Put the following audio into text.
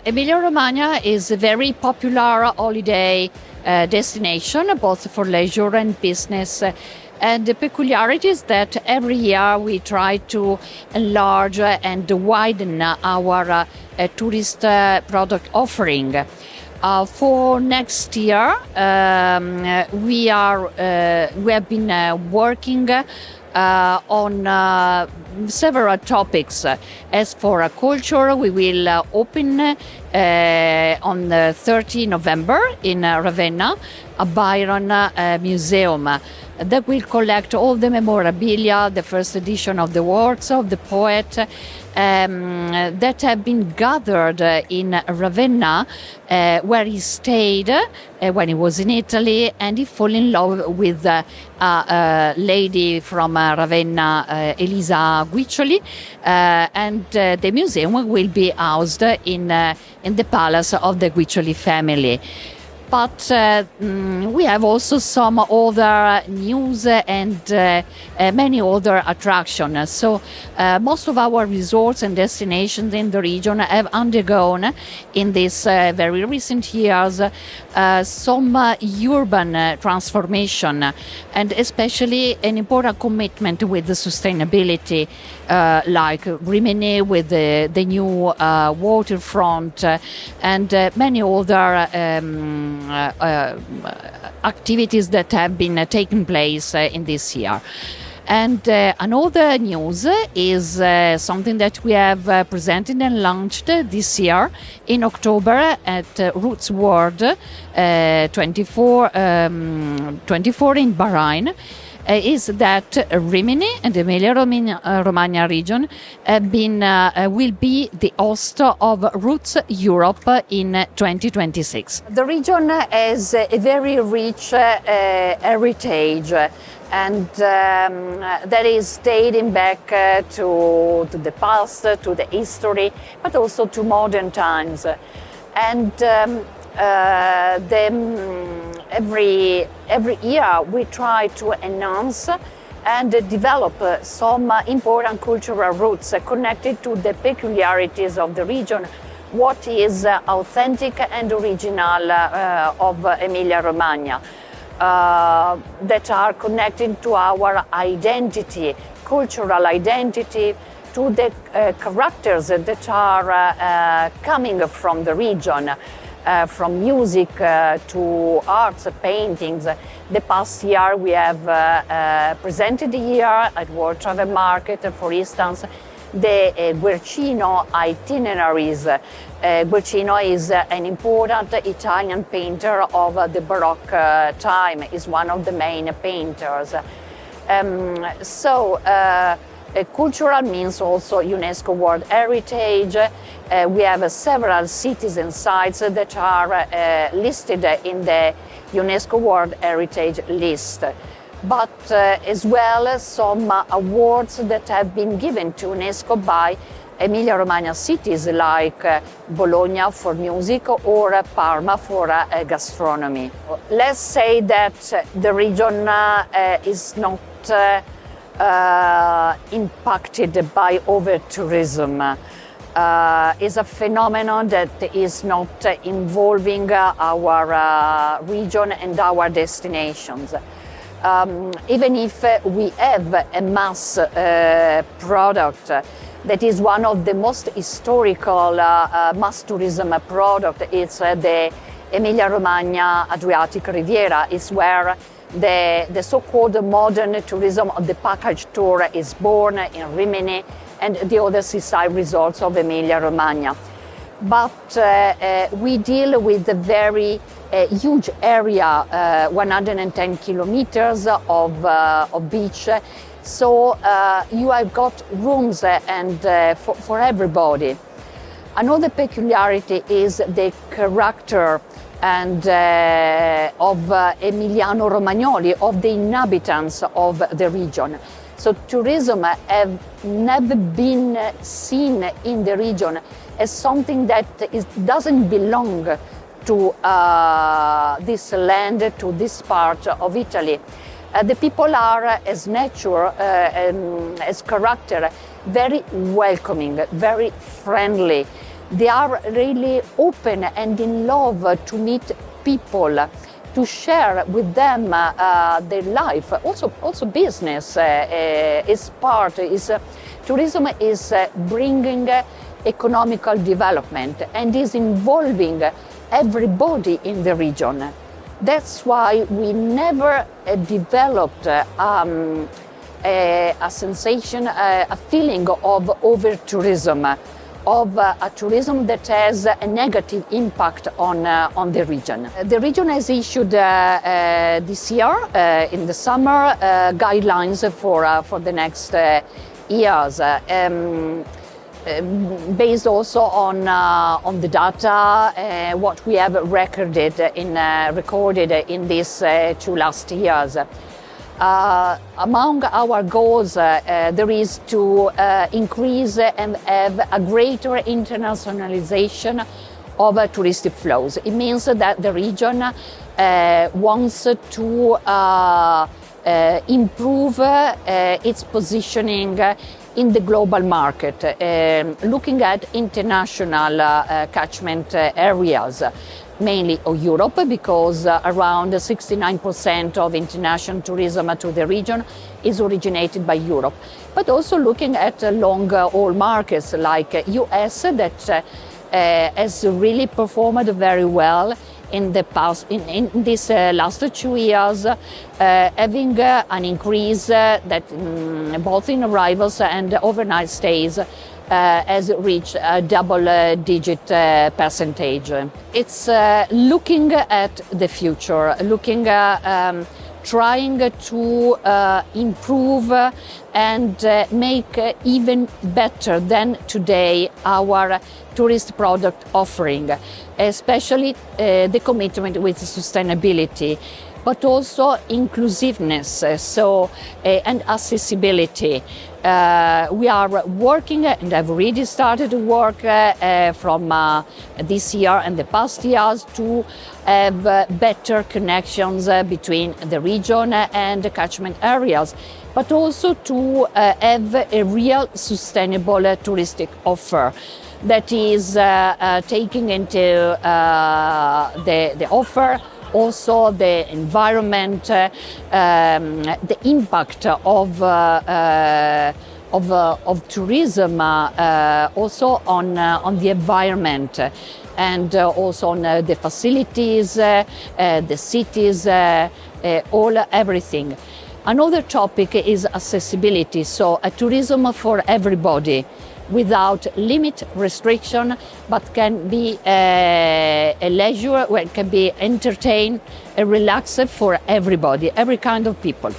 Emilia-Romagna is a very popular holiday destination, both for leisure and business. And the peculiarity is that every year we try to enlarge and widen our tourist product offering. For next year, we have been working on several topics. As for culture, we will open on the 30 November in Ravenna a Byron museum that will collect all the memorabilia, the first edition of the works of the poet that have been gathered in Ravenna, where he stayed when he was in Italy, and he fell in love with a lady from Ravenna, Elisa Guiccioli, and the museum will be housed in the palace of the Guiccioli family. But we have also some other news and many other attractions. So most of our resorts and destinations in the region have undergone in these very recent years some urban transformation, and especially an important commitment with the sustainability, like Rimini with the new waterfront and many other activities that have been taking place in this year. And another news is something that we have presented and launched this year in October at Roots World 24 in Bahrain. Is that Rimini and the Emilia-Romagna region will be the host of Roots Europe in 2026. The region has a very rich heritage, and that is dating back to the past, to the history, but also to modern times. And every year we try to enhance and develop some important cultural roots connected to the peculiarities of the region, what is authentic and original of Emilia-Romagna, that are connected to our identity, cultural identity, to the characters that are coming from the region. From music to arts, paintings. The past year we have presented here at World Travel Market, for instance, the Guercino itineraries. Guercino is an important Italian painter of the Baroque time, is one of the main painters. Cultural means also UNESCO World Heritage. We have several cities and sites that are listed in the UNESCO World Heritage list, but as well some awards that have been given to UNESCO by Emilia-Romagna cities like Bologna for music or Parma for gastronomy. Let's say that the region is not impacted by over-tourism. Is a phenomenon that is not involving our region and our destinations. Even if we have a mass product that is one of the most historical mass tourism product, it's the Emilia-Romagna Adriatic Riviera. It's where the so-called modern tourism of the package tour is born in Rimini and the other seaside resorts of Emilia-Romagna. But we deal with a very huge area, 110 kilometers of beach. So you have got rooms and for everybody. Another peculiarity is the character and of Emiliano Romagnoli, of the inhabitants of the region. So tourism have never been seen in the region as something that doesn't belong to this land, to this part of Italy. The people are, as nature, as character, very welcoming, very friendly. They are really open and in love to meet people, to share with them their life. Also business is part. Tourism is bringing economical development and is involving everybody in the region. That's why we never developed a sensation, a feeling of over-tourism, of a tourism that has a negative impact on the region. The region has issued this year, in the summer, guidelines for the next years. Based also on the data, what we have recorded in these 2 last years. Among our goals, there is to increase and have a greater internationalization of touristic flows. It means that the region wants to improve its positioning in the global market, looking at international catchment areas, mainly of Europe, because around 69% of international tourism to the region is originated by Europe, but also looking at long-haul markets like US that has really performed very well in the past, in these last 2 years, having an increase that both in arrivals and overnight stays has reached a double-digit percentage. It's looking at the future, trying to improve and make even better than today our tourist product offering, especially the commitment with sustainability, but also inclusiveness, and accessibility. We are working and have already started to work from this year and the past years to have better connections between the region and the catchment areas, but also to have a real sustainable touristic offer that is taking into the offer also the environment, the impact of tourism also on the environment, and also on the facilities, the cities, everything. Another topic is accessibility, so a tourism for everybody, without limit, restriction, but can be a leisure, where it can be entertained and relaxed for everybody, every kind of people.